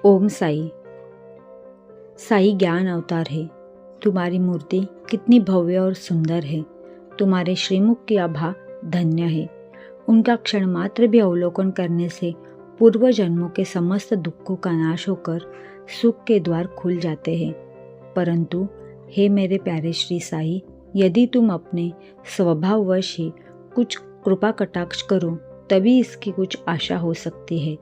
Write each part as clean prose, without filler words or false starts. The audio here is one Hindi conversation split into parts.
ओम साई। साई ज्ञान अवतार है। तुम्हारी मूर्ति कितनी भव्य और सुंदर है। तुम्हारे श्रीमुख की आभा धन्य है। उनका क्षण मात्र भी अवलोकन करने से पूर्व जन्मों के समस्त दुखों का नाश होकर सुख के द्वार खुल जाते हैं। परंतु हे मेरे प्यारे श्री साई, यदि तुम अपने स्वभाववश ही कुछ कृपा कटाक्ष करो तभी इसकी कुछ आशा हो सकती है।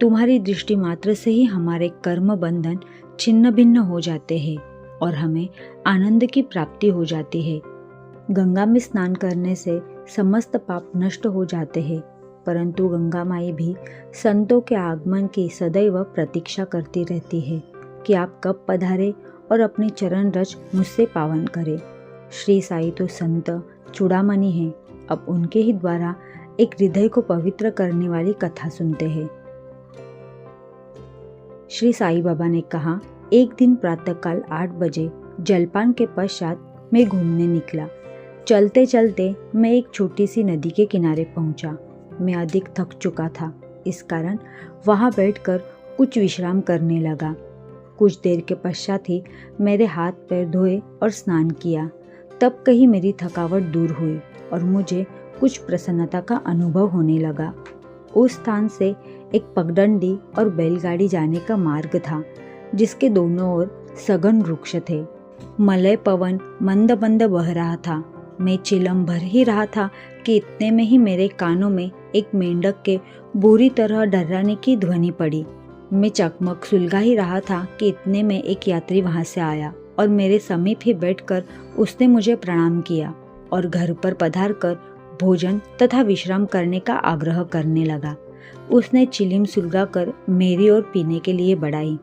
तुम्हारी दृष्टि मात्र से ही हमारे कर्म बंधन छिन्न भिन्न हो जाते हैं और हमें आनंद की प्राप्ति हो जाती है। गंगा में स्नान करने से समस्त पाप नष्ट हो जाते हैं, परंतु गंगा माई भी संतों के आगमन की सदैव प्रतीक्षा करती रहती है कि आप कब पधारे और अपने चरण रज मुझसे पावन करे। श्री साई तो संत चूड़ामणि हैं। अब उनके ही द्वारा एक हृदय को पवित्र करने वाली कथा सुनते हैं। श्री साई बाबा ने कहा, एक दिन प्रातःकाल 8 बजे जलपान के पश्चात मैं घूमने निकला। चलते चलते मैं एक छोटी सी नदी के किनारे पहुंचा। मैं अधिक थक चुका था, इस कारण वहां बैठकर कुछ विश्राम करने लगा। कुछ देर के पश्चात ही मेरे हाथ पैर धोए और स्नान किया। तब कहीं मेरी थकावट दूर हुई और मुझे कुछ प्रसन्नता का अनुभव होने लगा। उस स्थान से एक पगडंडी और बैलगाड़ी जाने का मार्ग था, जिसके दोनों ओर सघन वृक्ष थे। मलय पवन मंद मंद बह रहा था। मैं चिलम भर ही रहा था कि इतने में ही मेरे कानों में एक मेंढक के बुरी तरह डर्राने की ध्वनि पड़ी। मैं चकमक सुलगा ही रहा था कि इतने में एक यात्री वहां से आया और मेरे समीप ही बैठकर उसने मुझे प्रणाम किया और घर पर पधार कर भोजन तथा विश्राम करने का आग्रह करने लगा। उसने चिलिम सुलगाकर मेरी ओर पीने के लिए बढ़ाई।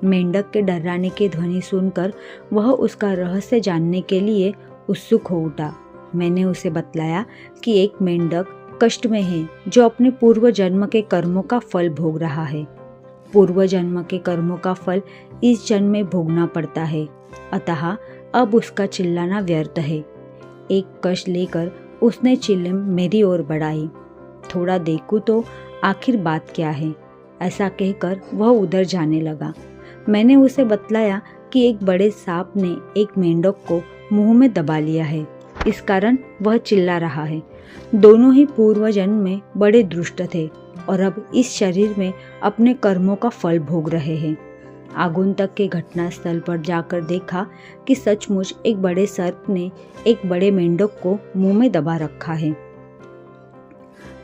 मेंढक के डर्राने की ध्वनि सुनकर वह उसका रहस्य जानने के लिए उत्सुक हो उठा। मैंने उसे बतलाया कि एक मेंढक कष्ट में है जो अपने पूर्व जन्म के कर्मों का फल भोग रहा है। पूर्व जन्म के कर्मों का फल इस जन्म में भोगना पड़ता है, अतः अब उसका चिल्लाना व्यर्थ है। एक कष्ट लेकर उसने चिल्लम मेरी ओर बढ़ाई। थोड़ा देखूं तो आखिर बात क्या है, ऐसा कहकर वह उधर जाने लगा। मैंने उसे बतलाया कि एक बड़े सांप ने एक मेंढक को मुंह में दबा लिया है, इस कारण वह चिल्ला रहा है। दोनों ही पूर्व जन्म में बड़े दुष्ट थे और अब इस शरीर में अपने कर्मों का फल भोग रहे हैं। आगंतुक के घटनास्थल पर जाकर देखा कि सचमुच एक बड़े सर्प ने एक बड़े मेंढक को मुंह में दबा रखा है।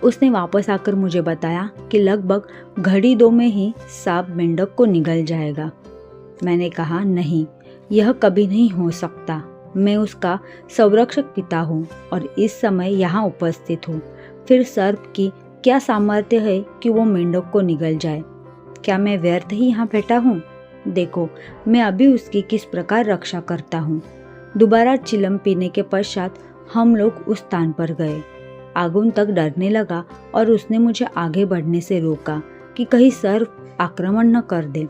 उसने वापस आकर मुझे बताया कि लगभग घड़ी 2 में ही सांप मेंढक को निगल जाएगा। मैंने कहा, नहीं, यह कभी नहीं हो सकता। मैं उसका संरक्षक पिता हूँ और इस समय यहाँ उपस्थित हूँ। फिर सर्प की क्या सामर्थ्य है कि वो मेंढक को निगल जाए? क्या मैं व्यर्थ ही यहाँ बैठा हूँ? देखो, मैं अभी उसकी किस प्रकार रक्षा करता हूँ। दोबारा चिलम पीने के पश्चात हम लोग उस स्थान पर गए। आगंतुक डरने लगा और उसने मुझे आगे बढ़ने से रोका कि कहीं सर्प आक्रमण न कर दे।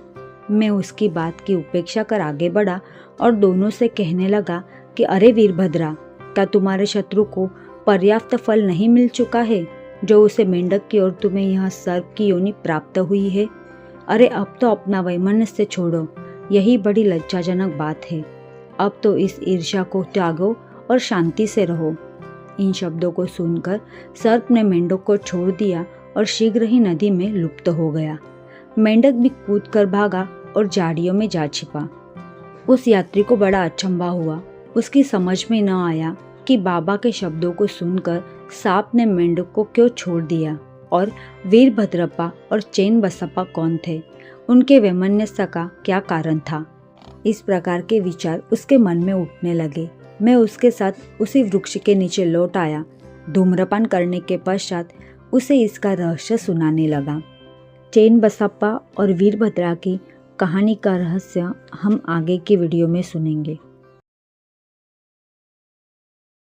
मैं उसकी बात की उपेक्षा कर आगे बढ़ा और दोनों से कहने लगा कि अरे वीरभद्रा, क्या तुम्हारे शत्रु को पर्याप्त फल नहीं मिल चुका है जो उसे मेंढक की और तुम्हें यह सर्प की योनि प्राप्त हुई है? अरे अब तो अपना वैमनस्य छोड़ो, यही बड़ी लज्जाजनक बात है। अब तो इस ईर्ष्या को त्यागो और शांति से रहो। इन शब्दों को सुनकर सर्प ने मेंढक को छोड़ दिया और शीघ्र ही नदी में लुप्त हो गया। मेंढक भी कूद कर भागा और झाड़ियों में जा छिपा। उस यात्री को बड़ा अचंभा हुआ। उसकी समझ में न आया कि बाबा के शब्दों को सुनकर सांप ने मेंढक को क्यों छोड़ दिया और वीरभद्रप्पा और चैन बसप्पा कौन थे, उनके वैमनस्य का क्या कारण था। इस प्रकार के विचार उसके मन में उठने लगे। मैं उसके साथ उसी वृक्ष के नीचे लौट आया। धूम्रपान करने के पश्चात उसे इसका रहस्य सुनाने लगा। चैन बसप्पा और वीरभद्रा की कहानी का रहस्य हम आगे की वीडियो में सुनेंगे।